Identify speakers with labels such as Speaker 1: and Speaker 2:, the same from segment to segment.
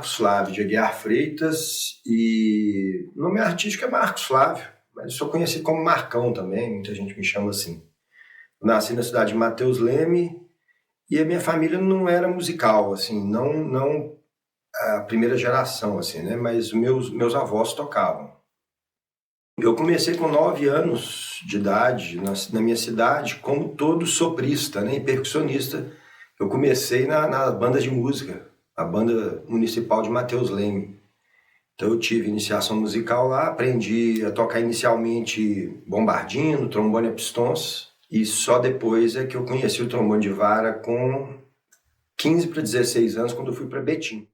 Speaker 1: Marcos Flávio de Aguiar Freitas e o nome artístico é Marcos Flávio, mas sou conhecido como Marcão também, muita gente me chama assim. Eu nasci na cidade de Mateus Leme e a minha família não era musical, assim, não a primeira geração, assim, né? Mas meus avós tocavam. Eu comecei com 9 anos de idade na minha cidade como todo soprista, né, e percussionista. Eu comecei na banda de música, a banda municipal de Mateus Leme. Então eu tive iniciação musical lá, aprendi a tocar inicialmente bombardino, trombone a pistões, e só depois é que eu conheci o trombone de vara com 15 para 16 anos, quando eu fui para Betim.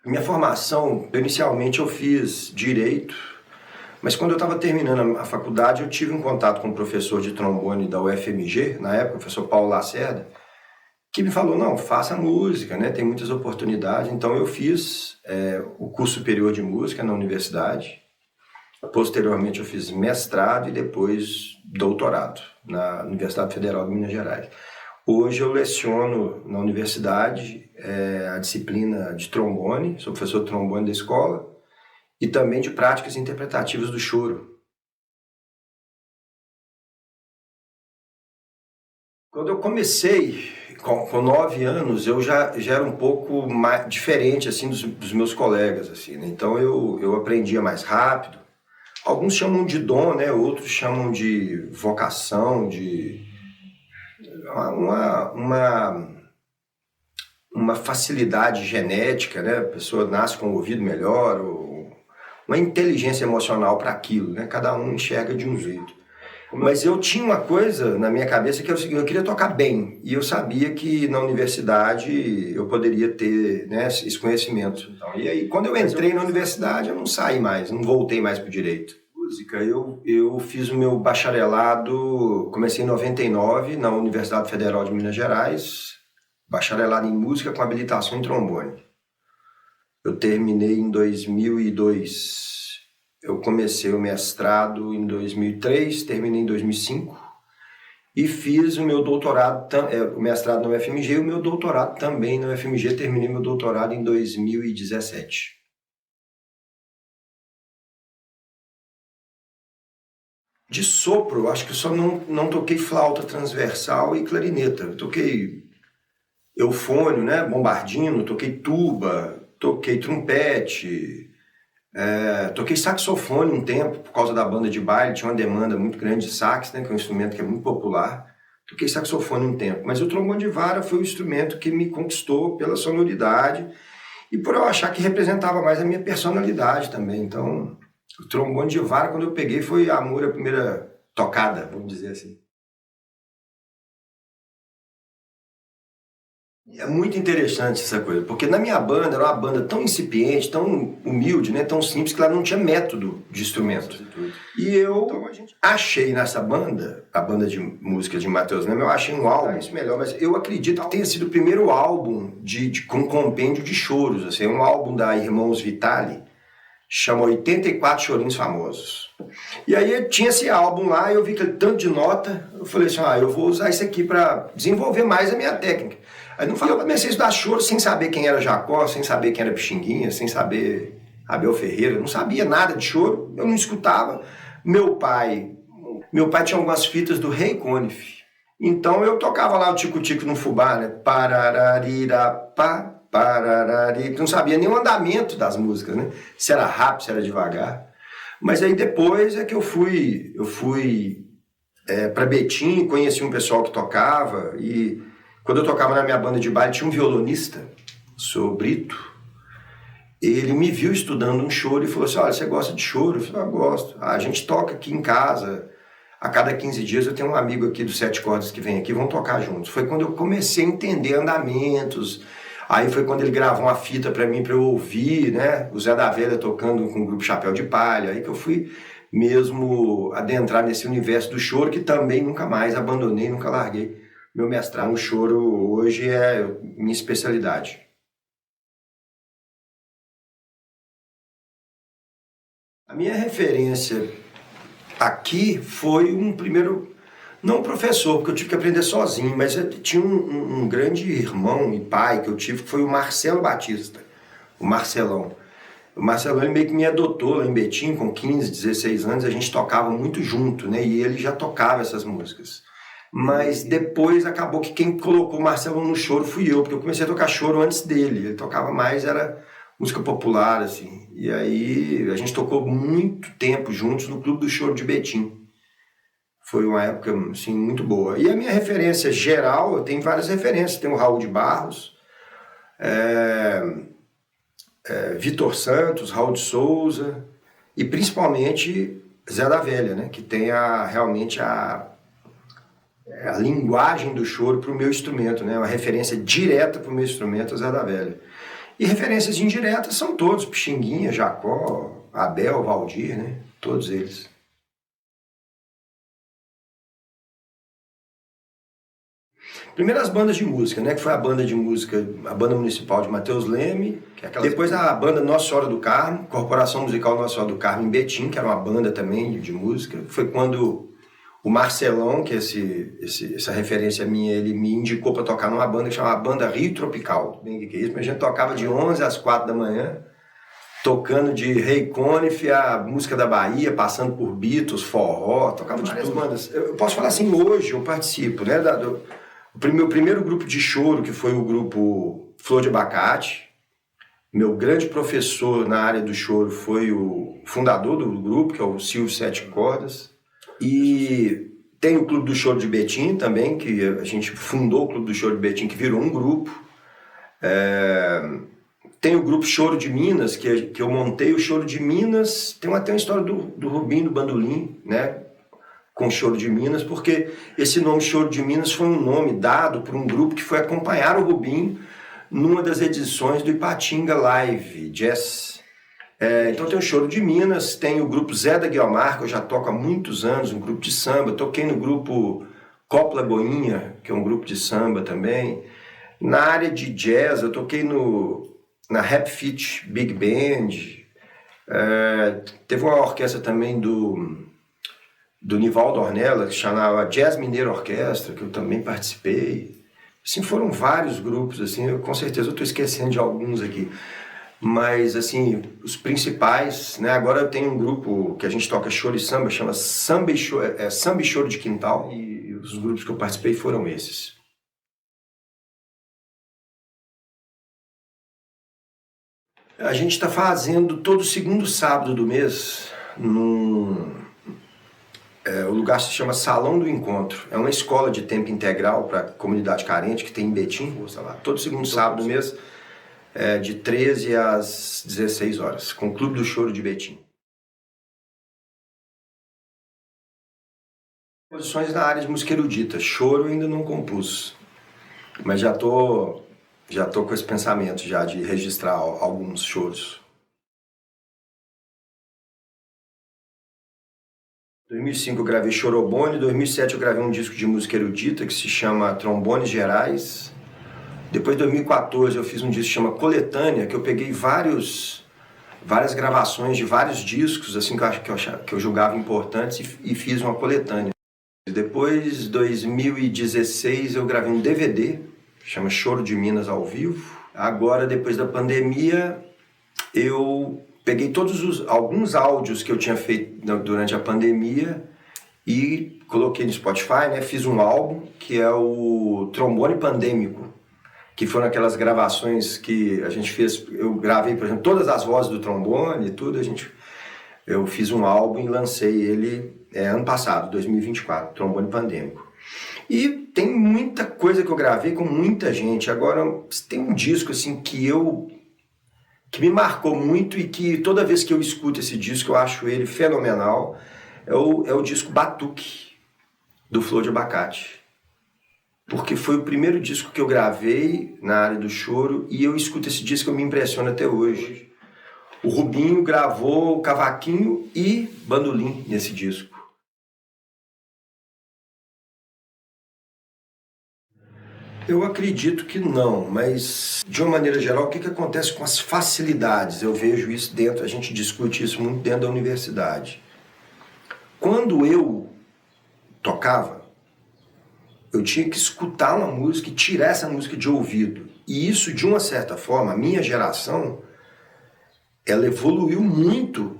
Speaker 1: Minha formação, inicialmente eu fiz direito, mas quando eu estava terminando a faculdade, eu tive um contato com um professor de trombone da UFMG, na época, o professor Paulo Lacerda, que me falou, não, faça música, né? Tem muitas oportunidades. Então eu fiz o curso superior de música na universidade. Posteriormente eu fiz mestrado e depois doutorado na Universidade Federal de Minas Gerais. Hoje eu leciono na universidade a disciplina de trombone, sou professor de trombone da escola, e também de práticas interpretativas do choro. Quando eu comecei, com 9 anos, eu já era um pouco mais diferente assim, dos meus colegas. Assim, né? Então eu aprendia mais rápido. Alguns chamam de dom, né? Outros chamam de vocação, de uma facilidade genética, né? A pessoa nasce com o ouvido melhor, ou uma inteligência emocional para aquilo, né? Cada um enxerga de um jeito. Mas eu tinha uma coisa na minha cabeça que é o seguinte, eu queria tocar bem, e eu sabia que na universidade eu poderia ter, né, esse conhecimento. Então, e aí, quando eu entrei na universidade, eu não saí mais, não voltei mais para o direito. Música, eu fiz o meu bacharelado, comecei em 99 na Universidade Federal de Minas Gerais, bacharelado em música com habilitação em trombone. Eu terminei em 2002. Eu comecei o mestrado em 2003, terminei em 2005 e fiz o meu doutorado, o mestrado na UFMG e o meu doutorado também na UFMG. Terminei meu doutorado em 2017. De sopro, acho que eu só não toquei flauta transversal e clarineta. Eu toquei eufônio, né, bombardino, toquei tuba, toquei trompete, toquei saxofone um tempo, por causa da banda de baile, tinha uma demanda muito grande de sax, né, que é um instrumento que é muito popular. Toquei saxofone um tempo, mas o trombone de vara foi o instrumento que me conquistou pela sonoridade e por eu achar que representava mais a minha personalidade também. Então, o trombone de vara, quando eu peguei, foi amor à primeira tocada, vamos dizer assim. É muito interessante essa coisa, porque na minha banda era uma banda tão incipiente, tão humilde, né, tão simples, que ela não tinha método de instrumento. E eu achei nessa banda, a banda de música de Mateus Leme, eu achei um álbum, isso melhor, mas eu acredito que tenha sido o primeiro álbum com compêndio de choros, assim, um álbum da Irmãos Vitali, chama 84 Chorinhos Famosos. E aí tinha esse álbum lá, eu vi aquele tanto de nota, eu falei assim, eu vou usar isso aqui para desenvolver mais a minha técnica. Aí não falei, eu comecei a estudar choro sem saber quem era Jacó, sem saber quem era Pixinguinha, sem saber Abel Ferreira, não sabia nada de choro, eu não escutava. Meu pai tinha algumas fitas do Rei Conif, então eu tocava lá o tico-tico no fubá, né? Parararirapá, pararari, não sabia nem o andamento das músicas, né? Se era rápido, se era devagar. Mas aí depois é que eu fui para Betim, conheci um pessoal que tocava e quando eu tocava na minha banda de baile tinha um violonista, o Brito. Ele me viu estudando um choro e falou assim, olha, você gosta de choro? Eu falei, eu gosto. A gente toca aqui em casa, a cada 15 dias eu tenho um amigo aqui dos 7 cordas que vem aqui, vão tocar juntos. Foi quando eu comecei a entender andamentos. Aí foi quando ele gravou uma fita para mim, para eu ouvir, né? O Zé da Velha tocando com o grupo Chapéu de Palha. Aí que eu fui mesmo adentrar nesse universo do choro, que também nunca mais abandonei, nunca larguei. Meu mestrado no choro hoje é minha especialidade. A minha referência aqui foi um primeiro Não professor, porque eu tive que aprender sozinho, mas eu tinha um grande irmão e pai que eu tive, que foi o Marcelo Batista, o Marcelão. O Marcelão, ele meio que me adotou lá em Betim, com 15, 16 anos, a gente tocava muito junto, né? E ele já tocava essas músicas. Mas depois acabou que quem colocou o Marcelão no choro fui eu, porque eu comecei a tocar choro antes dele. Ele tocava mais, era música popular, assim. E aí a gente tocou muito tempo juntos no Clube do Choro de Betim. Foi uma época, assim, muito boa. E a minha referência geral, eu tenho várias referências. Tem o Raul de Barros, Vitor Santos, Raul de Souza e principalmente Zé da Velha, né? Que tem realmente a linguagem do choro para o meu instrumento, né? Uma referência direta para o meu instrumento, Zé da Velha. E referências indiretas são todos, Pixinguinha, Jacó, Abel, Valdir, né? Todos eles. Primeiro as bandas de música, né? Que foi a banda de música, a banda municipal de Matheus Leme, que é aquela... Depois a banda Nossa Senhora do Carmo, Corporação Musical Nossa Senhora do Carmo em Betim, que era uma banda também de música. Foi quando o Marcelão, que é essa referência minha, ele me indicou para tocar numa banda que chamava Banda Rio Tropical. Bem, que é isso? Mas a gente tocava de 11 às 4 da manhã, tocando de Ray Conniff, a música da Bahia, passando por Beatles, forró, tocava de várias bandas. Eu posso falar assim, hoje eu participo, né? O meu primeiro grupo de choro, que foi o grupo Flor de Abacate. Meu grande professor na área do choro foi o fundador do grupo, que é o Silvio Sete Cordas. E tem o Clube do Choro de Betim também, que a gente fundou o Clube do Choro de Betim, que virou um grupo. Tem o grupo Choro de Minas, que eu montei o Choro de Minas. Tem até uma história do Rubinho, do Bandolim, né? Com Choro de Minas, porque esse nome Choro de Minas foi um nome dado por um grupo que foi acompanhar o Rubinho numa das edições do Ipatinga Live Jazz. Então tem o Choro de Minas, tem o grupo Zé da Guiomar, que eu já toco há munos anos, um grupo de samba. Toquei no grupo Copla Goinha, que é um grupo de samba também. Na área de jazz, eu toquei na Rap Fit Big Band. Teve uma orquestra também do Nivaldo Ornella, que chamava Jazz Mineiro Orquestra, que eu também participei. Assim, foram vários grupos, assim, com certeza eu estou esquecendo de alguns aqui. Mas, assim, os principais, né? Agora eu tenho um grupo que a gente toca choro e samba, chama Samba e Choro de Quintal, e os grupos que eu participei foram esses. A gente está fazendo todo segundo sábado do mês, o lugar se chama Salão do Encontro. É uma escola de tempo integral para comunidade carente que tem em Betim, sei lá, todo segundo sábado do mês, de 13 às 16 horas, com o Clube do Choro de Betim. Posições na área de música erudita. Choro eu ainda não compus, mas já tô com esse pensamento já de registrar alguns choros. Em 2005 eu gravei Chorobone, em 2007 eu gravei um disco de música erudita que se chama Trombones Gerais. Depois, em 2014, eu fiz um disco que se chama Coletânea, que eu peguei várias gravações de vários discos assim, que eu julgava importantes e fiz uma coletânea. Depois, em 2016, eu gravei um DVD, que chama Choro de Minas ao Vivo. Agora, depois da pandemia, eu peguei alguns áudios que eu tinha feito durante a pandemia e coloquei no Spotify, né? Fiz um álbum que é o Trombone Pandêmico, que foram aquelas gravações que a gente fez. Eu gravei, por exemplo, todas as vozes do trombone e tudo. Eu fiz um álbum e lancei ele ano passado, 2024, Trombone Pandêmico. E tem muita coisa que eu gravei com muita gente. Agora, tem um disco assim que me marcou muito e que toda vez que eu escuto esse disco eu acho ele fenomenal, é o disco Batuque, do Flor de Abacate. Porque foi o primeiro disco que eu gravei na área do choro e eu escuto esse disco e eu me impressiono até hoje. O Rubinho gravou cavaquinho e bandolim nesse disco. Eu acredito que não, mas de uma maneira geral, o que acontece com as facilidades? Eu vejo isso a gente discute isso muito dentro da universidade. Quando eu tocava, eu tinha que escutar uma música e tirar essa música de ouvido. E isso, de uma certa forma, a minha geração, ela evoluiu muito,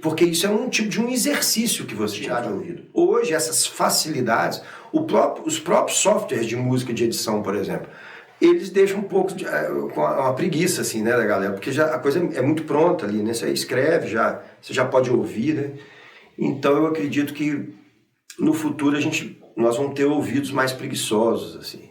Speaker 1: porque isso é um tipo de um exercício que você tirar de ouvido. Hoje, essas facilidades, os próprios softwares de música de edição, por exemplo, eles deixam um pouco com uma preguiça, assim, né, da galera, porque já, a coisa é muito pronta ali, né? Você escreve, você já pode ouvir, né? Então eu acredito que no futuro nós vamos ter ouvidos mais preguiçosos, assim.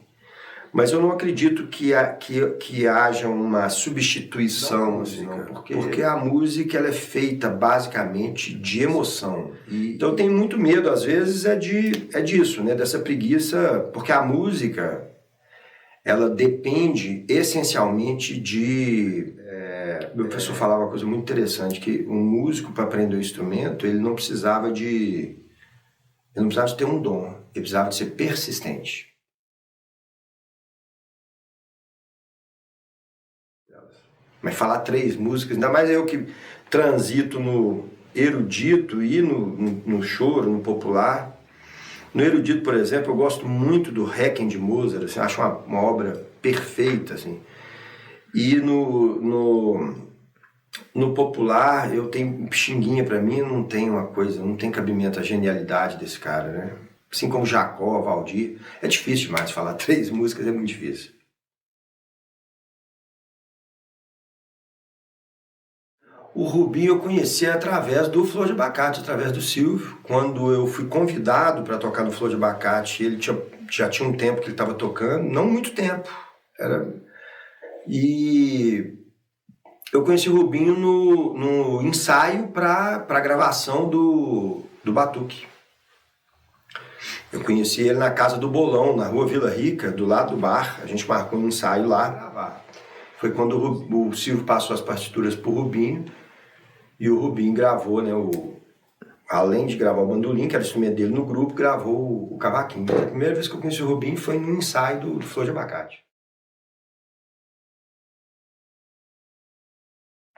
Speaker 1: Mas eu não acredito que haja uma substituição, assim, não, porque a música ela é feita basicamente de emoção. Então eu tenho muito medo, às vezes, disso, né? Dessa preguiça, porque a música ela depende essencialmente de... meu professor falava uma coisa muito interessante, que um músico, para aprender o instrumento, ele não precisava de ter um dom, ele precisava de ser persistente. Mas falar 3 músicas, ainda mais eu que transito no erudito e no choro, no popular. No erudito, por exemplo, eu gosto muito do Requiem de Mozart, assim, acho uma obra perfeita, assim. E no popular, eu tenho Pixinguinha, para mim, não tem cabimento a genialidade desse cara, né? Assim como Jacó, Valdir. É difícil demais falar 3 músicas, é muito difícil. O Rubinho eu conheci através do Flor de Abacate, através do Silvio. Quando eu fui convidado para tocar no Flor de Abacate, ele já tinha um tempo que ele estava tocando, não muito tempo. E eu conheci o Rubinho no ensaio para a gravação do Batuque. Eu conheci ele na Casa do Bolão, na Rua Vila Rica, do lado do bar. A gente marcou um ensaio lá. Foi quando o Silvio passou as partituras para o Rubinho. E o Rubinho gravou, né, além de gravar o bandolim, que era o instrumento dele no grupo, gravou o cavaquinho. A primeira vez que eu conheci o Rubinho foi no ensaio do Flor de Abacate.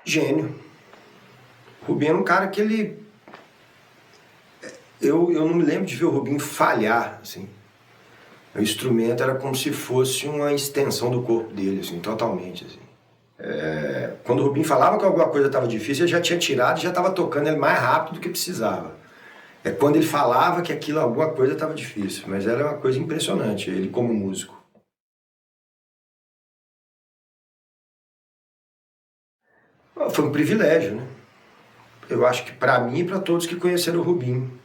Speaker 1: Gênio. O Rubinho era um cara que ele... Eu não me lembro de ver o Rubinho falhar, assim. O instrumento era como se fosse uma extensão do corpo dele, assim, totalmente, assim. Quando o Rubinho falava que alguma coisa estava difícil, ele já tinha tirado e já estava tocando ele mais rápido do que precisava. Quando ele falava que alguma coisa estava difícil, mas era uma coisa impressionante, ele como músico. Foi um privilégio, né? Eu acho que para mim e para todos que conheceram o Rubinho.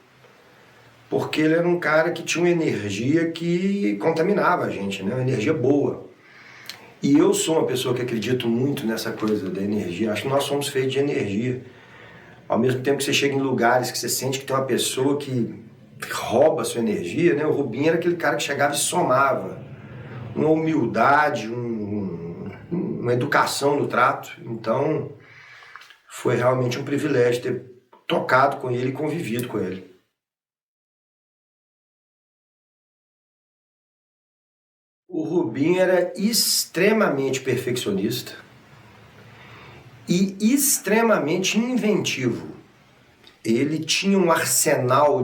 Speaker 1: Porque ele era um cara que tinha uma energia que contaminava a gente, né? Uma energia boa. E eu sou uma pessoa que acredito muito nessa coisa da energia. Acho que nós somos feitos de energia. Ao mesmo tempo que você chega em lugares que você sente que tem uma pessoa que rouba a sua energia, né? O Rubinho era aquele cara que chegava e somava. Uma humildade, uma educação no trato. Então, foi realmente um privilégio ter tocado com ele e convivido com ele. O Rubinho era extremamente perfeccionista e extremamente inventivo. Ele tinha um arsenal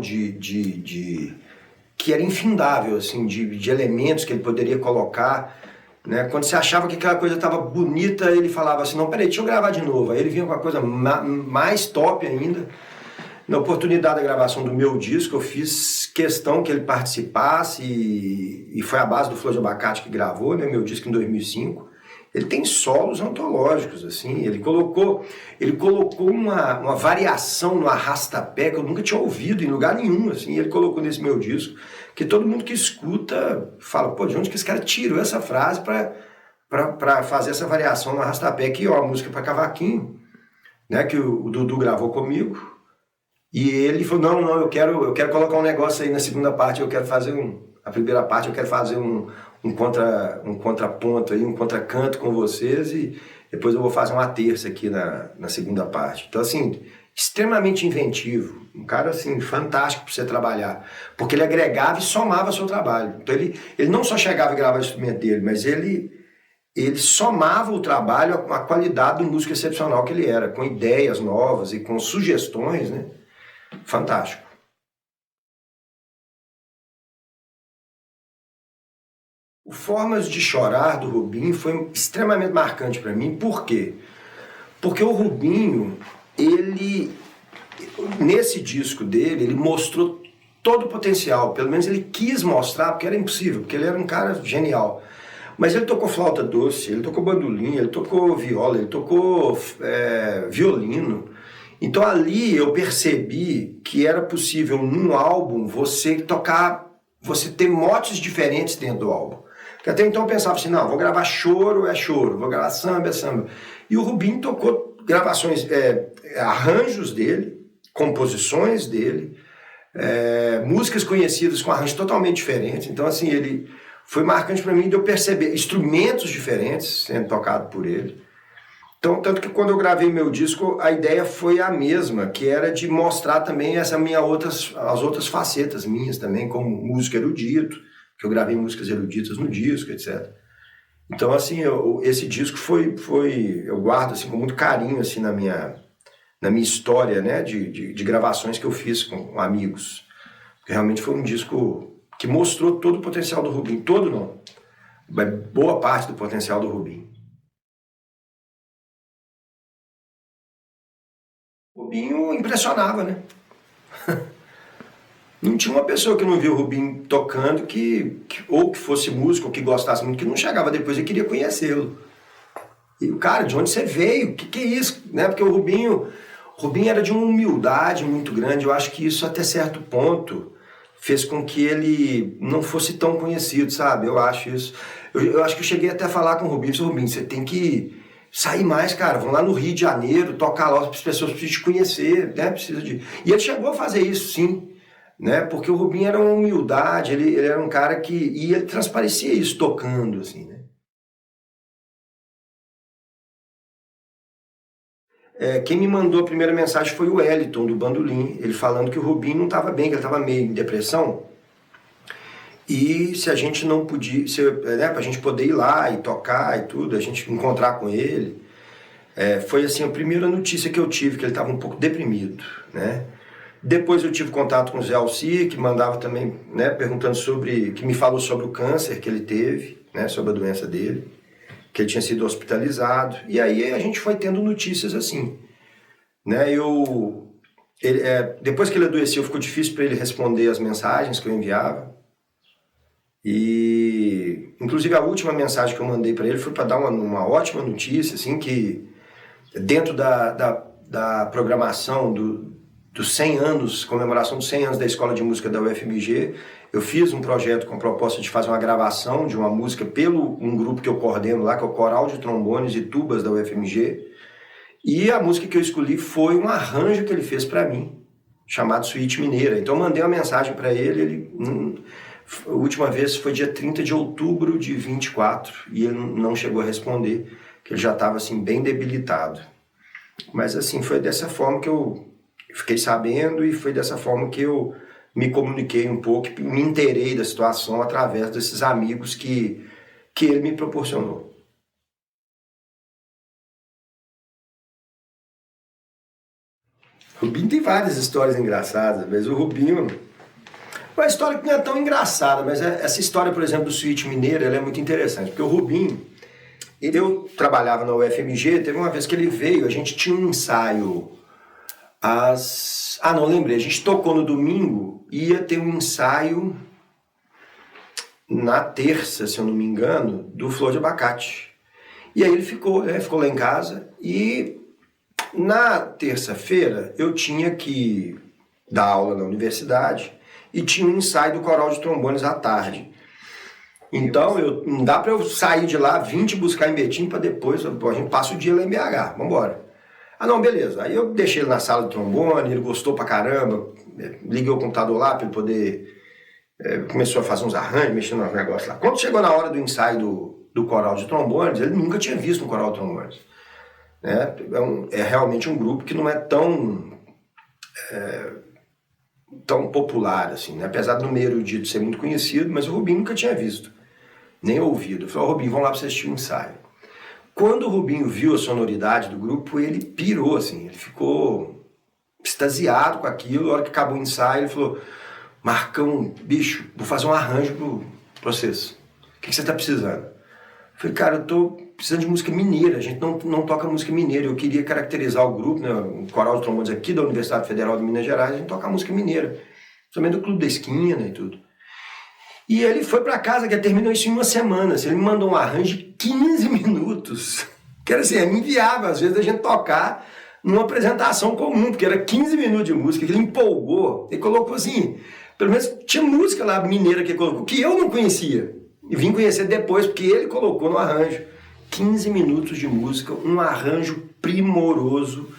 Speaker 1: que era infindável, assim, de elementos que ele poderia colocar, né? Quando você achava que aquela coisa estava bonita, ele falava assim, não, peraí, deixa eu gravar de novo. Aí ele vinha com uma coisa mais top ainda. Na oportunidade da gravação do meu disco, eu fiz questão que ele participasse e foi a base do Flor de Abacate que gravou, né, meu disco em 2005. Ele tem solos antológicos, assim, ele colocou uma variação no arrastapé que eu nunca tinha ouvido em lugar nenhum, assim, ele colocou nesse meu disco, que todo mundo que escuta fala, pô, de onde que esse cara tirou essa frase para fazer essa variação no arrastapé, que é uma música para cavaquinho, né, que o Dudu gravou comigo. E ele falou, não, eu quero colocar um negócio aí na segunda parte, eu quero fazer a primeira parte, eu quero fazer um contraponto aí, um contracanto com vocês e depois eu vou fazer uma terça aqui na segunda parte. Então, assim, extremamente inventivo, um cara, assim, fantástico para você trabalhar, porque ele agregava e somava seu trabalho. Então, ele não só chegava e gravava o instrumento dele, mas ele somava o trabalho com a qualidade do músico excepcional que ele era, com ideias novas e com sugestões, né? Fantástico. O Formas de Chorar, do Rubinho, foi extremamente marcante para mim. Por quê? Porque o Rubinho, ele, nesse disco dele, ele mostrou todo o potencial. Pelo menos ele quis mostrar, porque era impossível, porque ele era um cara genial. Mas ele tocou flauta doce, ele tocou bandolim, ele tocou viola, ele tocou violino. Então ali eu percebi que era possível num álbum você tocar, você ter motes diferentes dentro do álbum. Porque até então eu pensava assim, não, vou gravar choro, é choro, vou gravar samba, é samba. E o Rubinho tocou gravações, arranjos dele, composições dele, músicas conhecidas com arranjos totalmente diferentes. Então assim, ele foi marcante para mim de eu perceber instrumentos diferentes sendo tocados por ele. Então, tanto que quando eu gravei meu disco, a ideia foi a mesma, que era de mostrar também as outras facetas minhas também, como músico erudito, que eu gravei músicas eruditas no disco, etc. Então, assim, esse disco eu guardo assim, com muito carinho assim, na minha história, né, de gravações que eu fiz com amigos. Porque realmente foi um disco que mostrou todo o potencial do Rubinho, todo não, mas boa parte do potencial do Rubinho. O Rubinho impressionava, né? Não tinha uma pessoa que não viu o Rubinho tocando, ou que fosse músico, ou que gostasse muito, que não chegava depois e queria conhecê-lo. E o cara, de onde você veio? O que é isso? Né? Porque o Rubinho era de uma humildade muito grande. Eu acho que isso, até certo ponto, fez com que ele não fosse tão conhecido, sabe? Eu acho isso. Eu acho que eu cheguei até a falar com o Rubinho. Rubinho, você tem que sair mais, cara. Vão lá no Rio de Janeiro, tocar lá, as pessoas precisam te conhecer, né? E ele chegou a fazer isso, sim. Né? Porque o Rubinho era uma humildade, ele era um cara que... E ele transparecia isso tocando, assim, né? Quem me mandou a primeira mensagem foi o Wellington, do Bandolim. Ele falando que o Rubinho não estava bem, que ele estava meio em depressão. E se a gente não podia... né, pra gente poder ir lá e tocar e tudo, a gente encontrar com ele. Foi, assim, a primeira notícia que eu tive, que ele estava um pouco deprimido, né? Depois eu tive contato com o Zé Alci, que mandava também, né, perguntando que me falou sobre o câncer que ele teve, né, sobre a doença dele, que ele tinha sido hospitalizado. E aí a gente foi tendo notícias assim, né? Depois que ele adoeceu, ficou difícil para ele responder as mensagens que eu enviava. E inclusive a última mensagem que eu mandei para ele foi para dar uma ótima notícia, assim, que dentro da programação dos 100 anos, comemoração dos 100 anos da Escola de Música da UFMG, eu fiz um projeto com a proposta de fazer uma gravação de uma música um grupo que eu coordeno lá, que é o Coral de Trombones e Tubas da UFMG, e a música que eu escolhi foi um arranjo que ele fez para mim, chamado Suíte Mineira. Então eu mandei uma mensagem para ele, a última vez foi dia 30 de outubro de 24, e ele não chegou a responder, que ele já estava assim, bem debilitado. Mas assim, foi dessa forma que eu fiquei sabendo, e foi dessa forma que eu me comuniquei um pouco, me inteirei da situação através desses amigos que ele me proporcionou. O Rubinho tem várias histórias engraçadas, mas o Rubinho... Uma história que não é tão engraçada, mas essa história, por exemplo, do Suíte Mineira, ela é muito interessante, porque o Rubinho, eu trabalhava na UFMG, teve uma vez que ele veio, a gente tinha um ensaio... não, lembrei, a gente tocou no domingo, ia ter um ensaio na terça, se eu não me engano, do Flor de Abacate. E aí ele ficou lá em casa, e na terça-feira eu tinha que dar aula na universidade, e tinha um ensaio do Coral de Trombones à tarde. Então não dá para eu sair de lá, 20 buscar em Betim, para depois, a gente passa o dia lá em BH, vamos embora. Não, beleza. Aí eu deixei ele na sala de trombone, ele gostou pra caramba, liguei o computador lá pra ele poder... começou a fazer uns arranjos, mexendo nos negócios lá. Quando chegou na hora do ensaio do Coral de Trombones, ele nunca tinha visto um Coral de Trombones. É realmente um grupo que não é tão popular, assim, né? Apesar do meio erudito ser muito conhecido, mas o Rubinho nunca tinha visto, nem ouvido. Eu falei, Rubinho, vamos lá pra você assistir um ensaio. Quando o Rubinho viu a sonoridade do grupo, ele pirou, assim, ele ficou extasiado com aquilo. A hora que acabou o ensaio, ele falou, Marcão, bicho, vou fazer um arranjo pra vocês. O que você está precisando? Eu falei, cara, eu tô precisando de música mineira, a gente não toca música mineira. Eu queria caracterizar o grupo, né, o Coral de Trombones aqui da Universidade Federal de Minas Gerais, a gente toca música mineira, principalmente do Clube da Esquina e tudo. E ele foi para casa, que terminou isso em uma semana. Ele me mandou um arranjo de 15 minutos, que era assim, é inviável às vezes a gente tocar numa apresentação comum, porque era 15 minutos de música, que ele empolgou, ele colocou assim, pelo menos tinha música lá mineira que ele colocou, que eu não conhecia, e vim conhecer depois, porque ele colocou no arranjo. 15 minutos de música, um arranjo primoroso,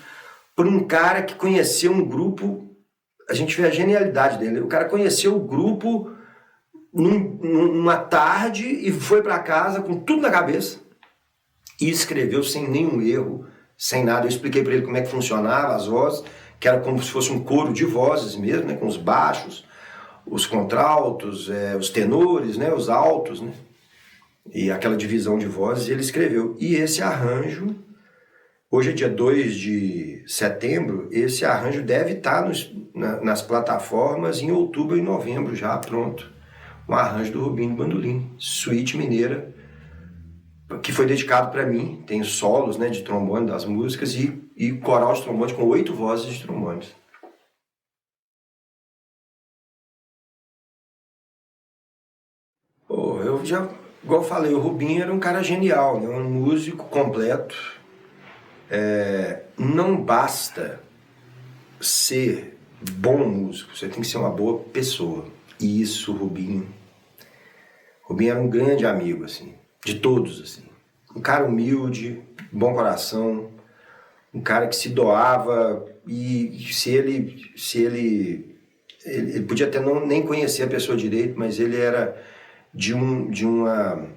Speaker 1: por um cara que conheceu um grupo, a gente vê a genialidade dele, o cara conheceu o grupo numa tarde e foi para casa com tudo na cabeça, e escreveu sem nenhum erro, sem nada. Eu expliquei para ele como é que funcionava as vozes, que era como se fosse um coro de vozes mesmo, né, com os baixos, os contraltos, os tenores, né, os altos, né, e aquela divisão de vozes, ele escreveu. E esse arranjo, hoje é dia 2 de setembro, esse arranjo deve estar nas plataformas em outubro e novembro já pronto. Um arranjo do Rubinho Bandolim, suíte mineira, que foi dedicado para mim. Tem solos, né, de trombone das músicas e coral de trombone com 8 vozes de trombones. Eu já, igual eu falei, o Rubinho era um cara genial, né, um músico completo. Não basta ser bom músico, você tem que ser uma boa pessoa. E isso, Rubinho era um grande amigo, assim, de todos, assim. Um cara humilde, bom coração, um cara que se doava, e se ele podia até nem conhecer a pessoa direito, mas ele era de uma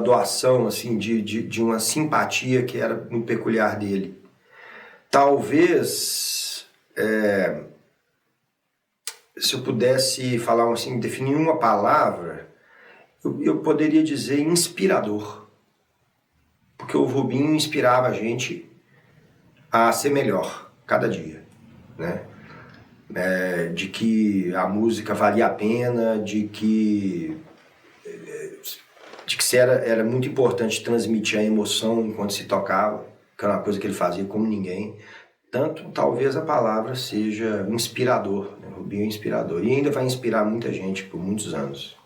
Speaker 1: doação, assim, de uma simpatia que era muito peculiar dele. Talvez, se eu pudesse falar assim, definir uma palavra, eu poderia dizer inspirador. Porque o Rubinho inspirava a gente a ser melhor cada dia, né? De que a música valia a pena, de que era muito importante transmitir a emoção enquanto se tocava, que era uma coisa que ele fazia como ninguém. Tanto, talvez a palavra seja inspirador, né? O Rubinho é inspirador, e ainda vai inspirar muita gente por muitos anos.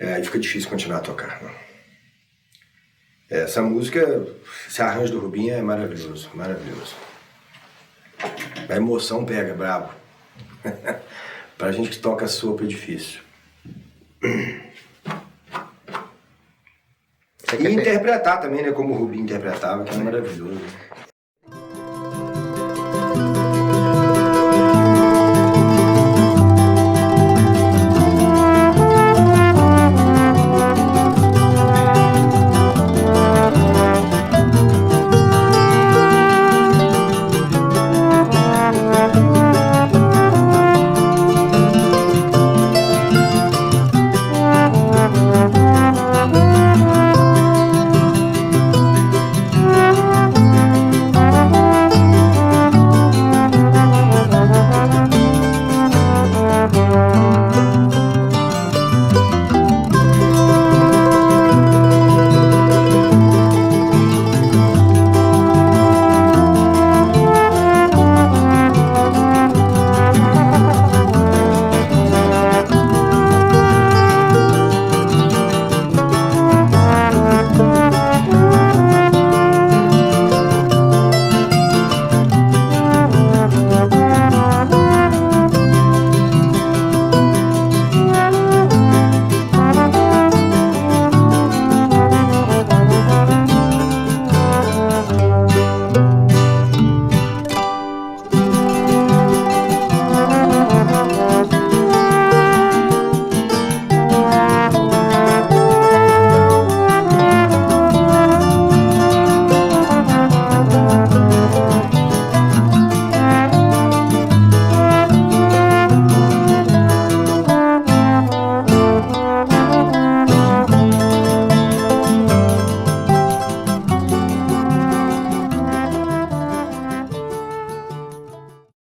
Speaker 1: Aí fica difícil continuar a tocar, não. Essa música, esse arranjo do Rubinho é maravilhoso, maravilhoso. A emoção pega, brabo. Pra gente que toca sopa é difícil. E interpretar também, né, como o Rubinho interpretava, que é maravilhoso.